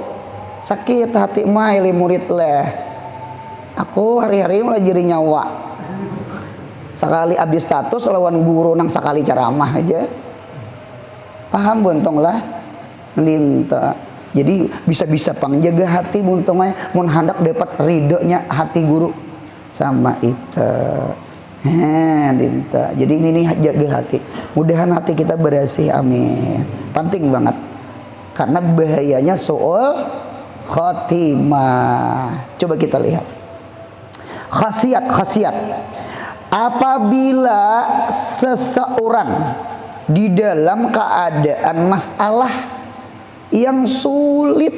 sakit hati maili murid leh. Aku hari-hari belajar nyawa. Sekali abdi status lawan guru nang sekali ceramah aja. Paham buntong lah minta. Jadi bisa-bisa pangjaga hati buntongnya mun hendak dapat ridhonya hati guru sama itu. Dinta. Jadi ini nih jaga hati. Mudahan hati kita bersih amin. Penting banget. Karena bahayanya soal khotimah. Coba kita lihat. Khasiat. Apabila seseorang di dalam keadaan masalah yang sulit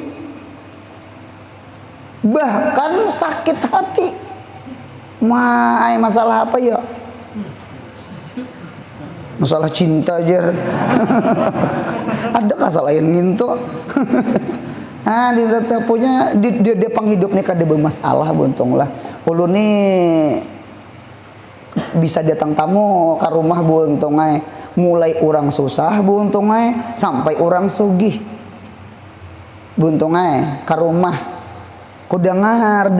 bahkan sakit hati, masalah apa ya? Masalah cinta aja. Ada masalah yang nginto. Di punya di penghidup nih kada bermasalah buntung lah. Ulu nih bisa datang tamu ke rumah buntung mulai orang susah buntungai sampai orang sugih buntungai ke rumah ku dengar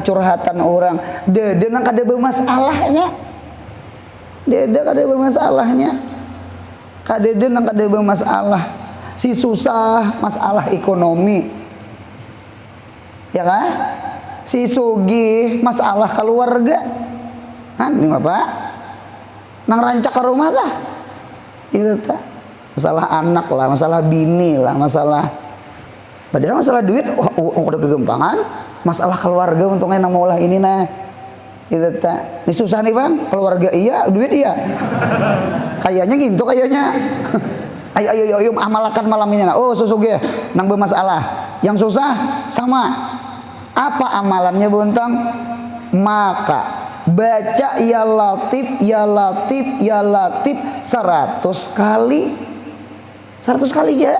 curhatan orang dede nang kada bermasalahnya kadede nang kada bermasalah si susah masalah ekonomi ya kan si sugih masalah keluarga kan ini apa nang rancak ke rumah lah itu tak masalah anak lah masalah bini lah masalah padahal masalah duit udah kegempangan masalah keluarga untungnya nang maulah ini nah itu tak ini susah nih bang keluarga iya duit iya kayaknya gitu kayaknya ayo amalkan malam ini nah susuge nang bermasalah yang susah sama apa amalannya buntang maka baca ya latif 100 kali ya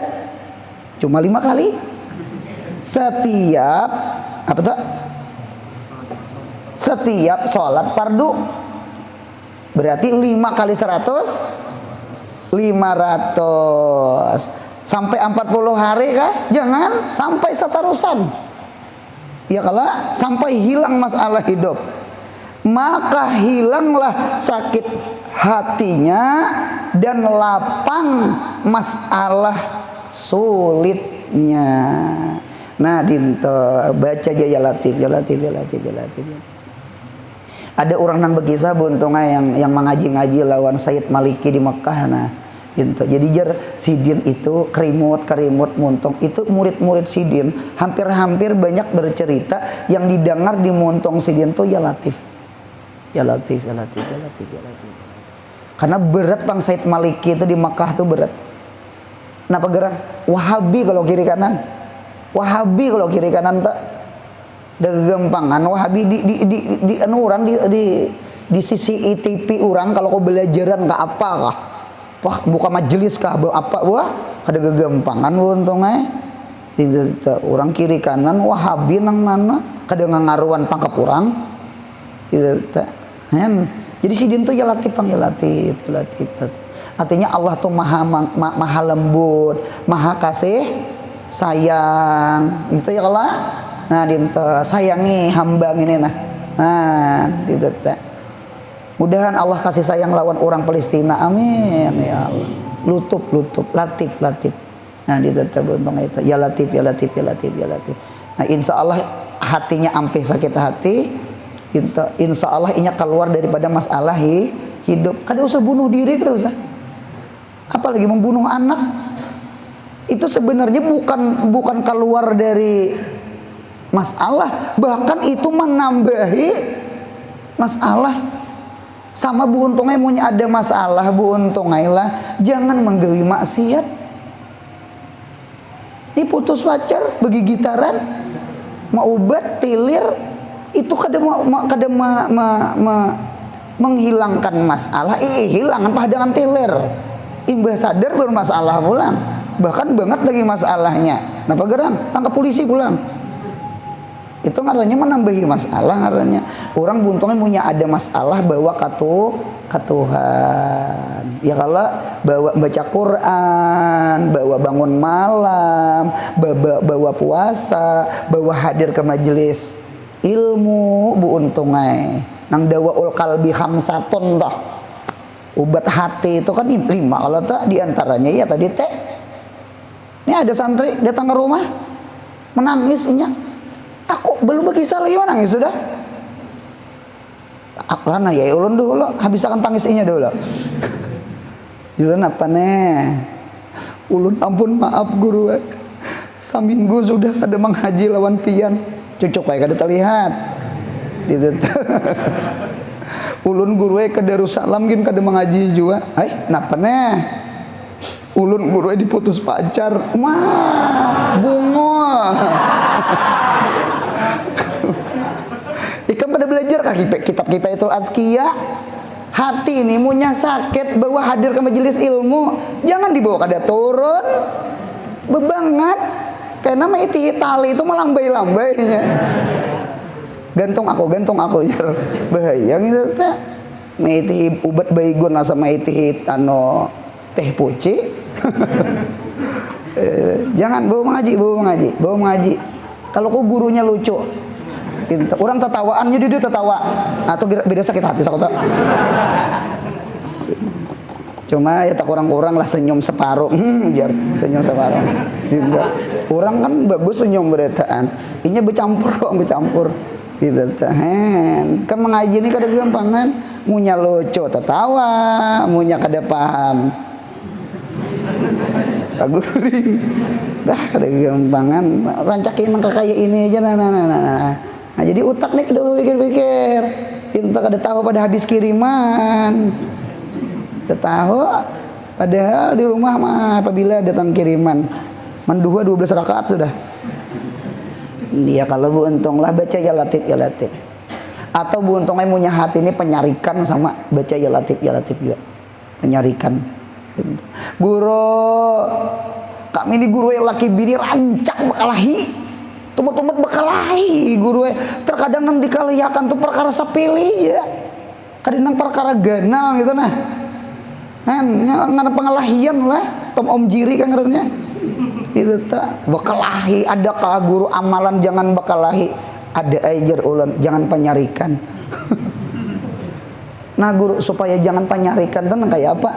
cuma 5 kali setiap apa tuh setiap sholat fardu berarti 5 kali 100 500 sampai 40 hari kah jangan sampai seterusan ya kalau sampai hilang masalah hidup maka hilanglah sakit hatinya dan lapang masalah sulitnya. Nah dinto baca aja ya latif. Ada orang nang berkisah buntungnya yang mengaji-ngaji lawan Sayyid Maliki di Mekah nah dinto. Jadi jar sidin itu kerimut muntung itu murid-murid sidin hampir banyak bercerita yang didengar di muntung sidin tuh ya latif. Karena berat bang Said Maliki itu di Makkah tuh berat. Kenapa gerak? Wahabi kalau kiri kanan tak degempangan Wahabi di anu orang di sisi ITP orang kalau kau belajaran nggak apa kah? Wah buka majelis kah? Apa wah ada gegempangan untungnya. Orang kiri kanan Wahabi nang mana? Kada ngaruan tangkap orang. Jadi sidin tuh ya latif. Artinya Allah tuh maha lembut, maha kasih sayang. Itu ya kalau nah dinta sayangi hamba ini nah. Gitu tak. Mudahan Allah kasih sayang lawan orang Palestina, amin ya Allah. Lutup, latif. Nah ditetap bang itu, ya latif. Nah insya Allah hatinya ampih sakit hati, insya Allah inya keluar daripada masalah hidup. Kada usah bunuh diri, kada usah. Apalagi membunuh anak. Itu sebenarnya bukan keluar dari masalah, bahkan itu menambahi masalah. Sama bu untungnya punya ada masalah, bu untungnya lah jangan menggawi maksiat. Ini putus pacar, begigitaran, mau obat, tilir, itu kadang menghilangkan masalah. Hilangan padangan tilir. Imbah sadar bermasalah pulang. Bahkan banget lagi masalahnya. Napa gerang? Tangkap polisi pulang. Itu ngarannya menambahi masalah ngarannya. Orang buntungnya punya ada masalah bawa ke Tuhan. Ya kalau bawa baca Quran, bawa bangun malam, bawa puasa, bawa hadir ke majelis ilmu, bu untungnya. Nang dawaul kalbi hamsatun dah. Obat hati itu kan 5. Kalau tak diantaranya ya tadi teh. Ini ada santri datang ke rumah menangis inya. Aku belum berkisah lagi menangis sudah. Apalah ya ulun dulu habiskan tangisnya dulu. Jualan apa nih? Ulun ampun maaf guru. Saminggu sudah kada menghaji lawan pian. Cucuk kayak kada terlihat. Gitu. Ulun guru ke Darussalam gin kada mengaji juga. Napa nih? Ulun guru diputus pacar. Wah, bungo. Ikam pada belajar kah kitab Kifayatul Azkiya? Hati ini punya sakit bawa hadir ke majelis ilmu, jangan dibawa kada turun bebangat. Karena iti tali itu melambai-lambai. Gantung aku bahaya gitu teh. Iti ubat baygon sama iti teh puci. Jangan bawa mengaji. Kalau kau gurunya lucu, orang tertawaan jadi dia tertawa atau beda sakit hati sakota. Cuma ya tak kurang-kurang lah senyum separuh, senyum separuh. Juga orang kan bagus senyum beretaan, ini bercampur gitu tahan. Kan mengaji ini kada gampangan, munya lucu tertawa, munya kada paham. Taguring dah kada gampangan rancakin mangka kayak ini aja nah jadi utak nih kudu pikir-pikir kita kada tahu pada habis kiriman kada tahu padahal di rumah mah apabila datang kiriman menduha 12 rakaat sudah dia. Kalau bu untung lah baca ya latif atau bu untungnya punya hati ini penyarikan sama baca ya latif juga penyarikan. Guru kami ini guru yang laki bini rancak bakalahi tumat-tumat bakalahi guru terkadang nang dikaliakan tuh perkara sepele ya kadang perkara ganal gitu nah ngana pengalahian lah om jiri kan ngerenya itu tak bakalahi. Adakah guru amalan jangan bakalahi? Ada ajar ulan jangan penyarikan. Nah guru supaya jangan penyarikan tuh kayak apa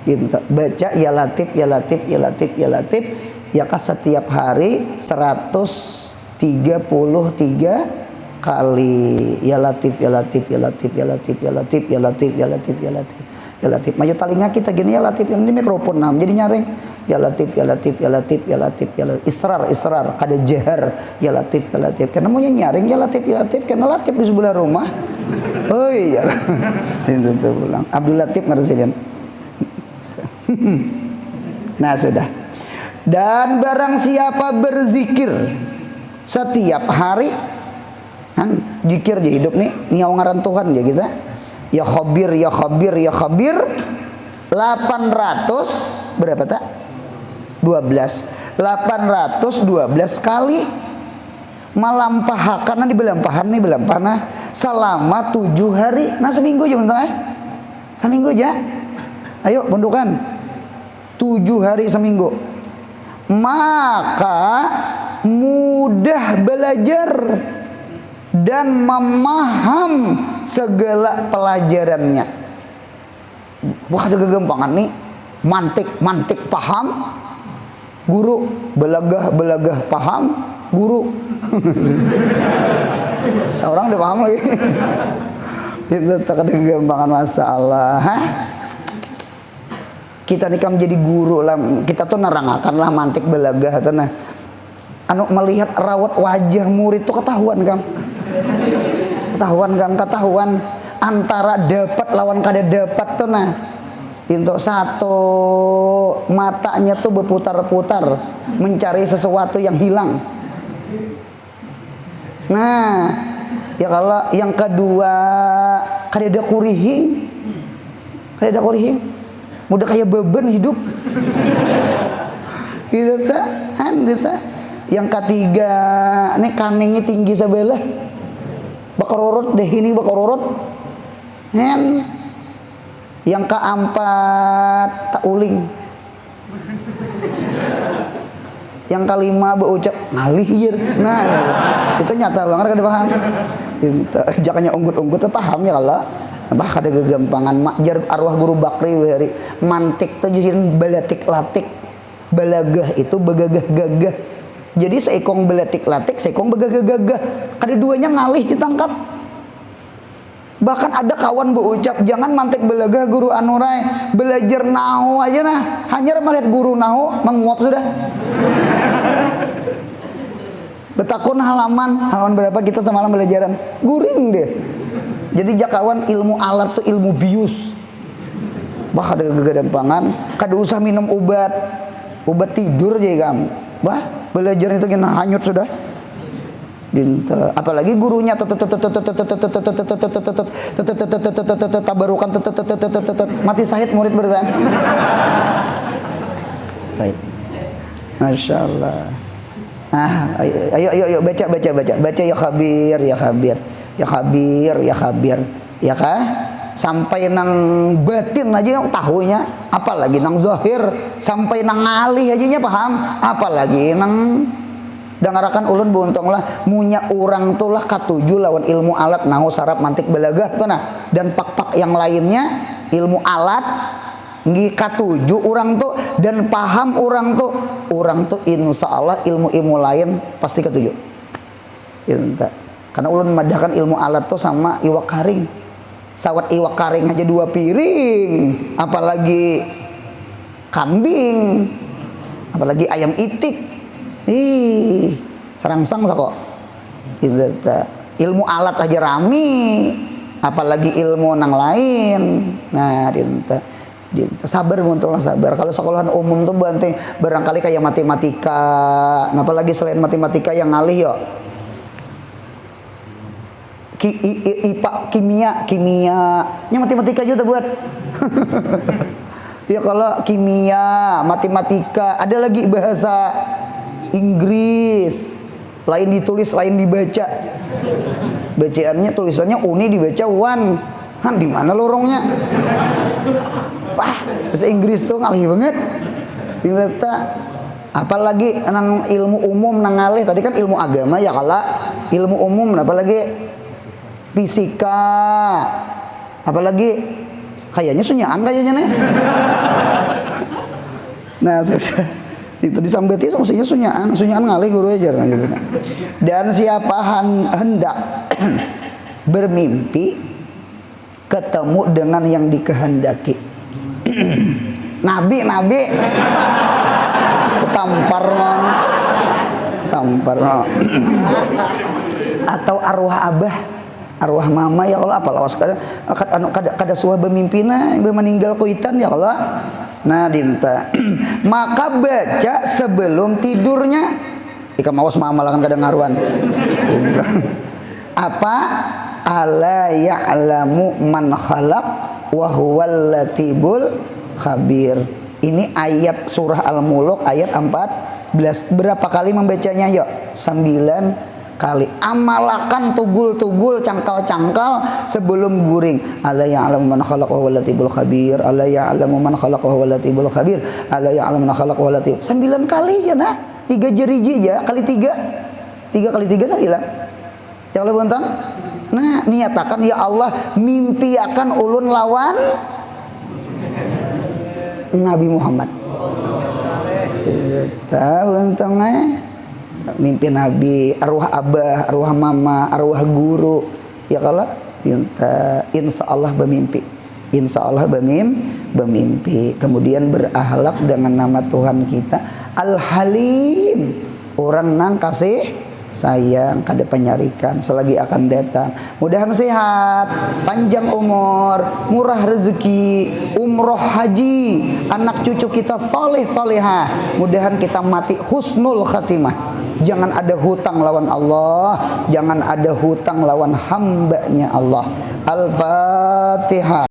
gitu. Baca ya latif ya kah setiap hari 133 kali ya latif. Maju talinga kita gini ya latif ini mikrofon nam jadi nyaring ya latif israr kada jahar ya latif karena mau nyaring ya latif karena latif di sebelah rumah. Oh iya itu pulang Abdul Latif ngerti. Nah sudah. Dan barang siapa berzikir setiap hari kan zikir di hidup nih niau ngaran Tuhan ya kita ya khabir 800 berapa tak 812 kali malampahakan di belampahan selama 7 hari. Nah seminggu aja seminggu aja ayo bentukan 7 hari seminggu maka mudah belajar dan memaham segala pelajarannya. Wah, ada kegampangan nih, mantik paham guru, belagah paham guru. Seorang udah paham lagi. Itu tak ada kegampangan masalah. Kita nih kan menjadi guru lah, kita tuh nerangakan lah mantik belagah atau nah anu melihat rawat wajah murid tuh ketahuan ketahuan antara dapat lawan kada dapat tuh nah. Untuk satu matanya tuh berputar-putar mencari sesuatu yang hilang. Nah, ya kalau yang kedua kada ada kurihing, mudah kayak beban hidup. Gitu tak, gitu. Yang ketiga, nih kaningnya tinggi sebelah, bakororot deh ini bakororot. Yang keempat tak uling. Yang kelima berucap ngalih ya. Nah, itu nyata banget kan paham. Jangannya unggut-unggut paham ya kalau. Bah ada kegampangan makjar arwah guru Bakri wehari mantik tuh jadi balatik latik. Balagah itu begagah gagah. Jadi seekong balatik latik, seekong begagah gagah. Ada duanya ngalih ditangkap. Bahkan ada kawan berucap jangan mantik belagah guru anurai, belajar nahu aja nah, hanya melihat guru nahu menguap sudah. Betakun halaman berapa kita semalam belajaran guring deh. Jadi jakawan ilmu alat tuh ilmu bius. Bah ada kegadampangan, kada usah minum obat tidur aja kamu. Bah belajar itu kena hanyut sudah. Apalagi gurunya tabarukan mati syahid murid berdan. Syahid. Masya Allah. Ayo baca ya khabir ya kah? Sampai nang batin aja yang tahunya, apalagi nang zahir, sampai nang ngalih aja nya paham, apalagi nang dangarakan ulun buntong lah munya orang tuh lah katuju lawan ilmu alat nahu sarap mantik belagah tuh nah, dan pak yang lainnya ilmu alat ngi katuju orang tuh dan paham orang tuh insya Allah ilmu lain pasti katuju. Karena ulun memadahkan ilmu alat tuh sama iwak karing. Sawat iwak karing aja 2 piring, apalagi kambing, apalagi ayam itik. Serangsang kok. Ilmu alat aja rami, apalagi ilmu nang lain. Nah, dinta sabar muntullah sabar. Kalau sekolahan umum tuh banting barangkali kayak matematika, apalagi selain matematika yang ngalih yo. IPA, kimia, matematika juga buat. Ya kalau kimia, matematika, ada lagi bahasa Inggris, lain ditulis, lain dibaca. Bacaannya tulisannya uni dibaca one. Di mana lorongnya? Wah, bahasa Inggris tuh ngalih banget. Ternyata apalagi nang ilmu umum nang ngalih. Tadi kan ilmu agama ya kalau ilmu umum apalagi fisika, apalagi kayaknya sunyaan kayaknya nih. Nah sudah itu disambati maksudnya sunyaan ngalih guru aja. Dan siapa hendak bermimpi ketemu dengan yang dikehendaki. Nabi tampar atau arwah abah, arwah mama ya Allah, apa lawas kada suah bemimpina meninggal kuitan ya Allah. Nah dinta maka baca sebelum tidurnya ika mawas mama lah kan kadang ngaruan. Apa ala ya'lamu man khalaq wa huwal latibul khabir. Ini ayat surah Al-Muluk ayat 14. Berapa kali membacanya yuk? 9 kali. Amalakan tugul-tugul, cangkal-cangkal sebelum guring. Ala ya'lamu man khalaq wa huwal latibul khabir. Ala ya'lamu man khalaq wa huwal latibul khabir. Ala ya'lamu man khalaq wa huwal latibul. 9 kali ya nah. 3 jeriji ya kali 3. 3 kali 3 9. Ya Allah buntang. Nah, niatakan ya Allah mimpi akan ulun lawan Nabi Muhammad. Tahu entongnya mimpi Nabi, arwah abah, arwah mama, arwah guru. Ya kalau insya Allah bermimpi. Insya Allah bermimpi. Kemudian berakhlak dengan nama Tuhan kita Al-Halim. Orang nang kasih sayang kada penyarikan selagi akan datang. Mudahan sehat, panjang umur, murah rezeki, umroh haji, anak cucu kita soleh solehah. Mudahan kita mati husnul khatimah. Jangan ada hutang lawan Allah, jangan ada hutang lawan hambanya Allah. Al-Fatihah.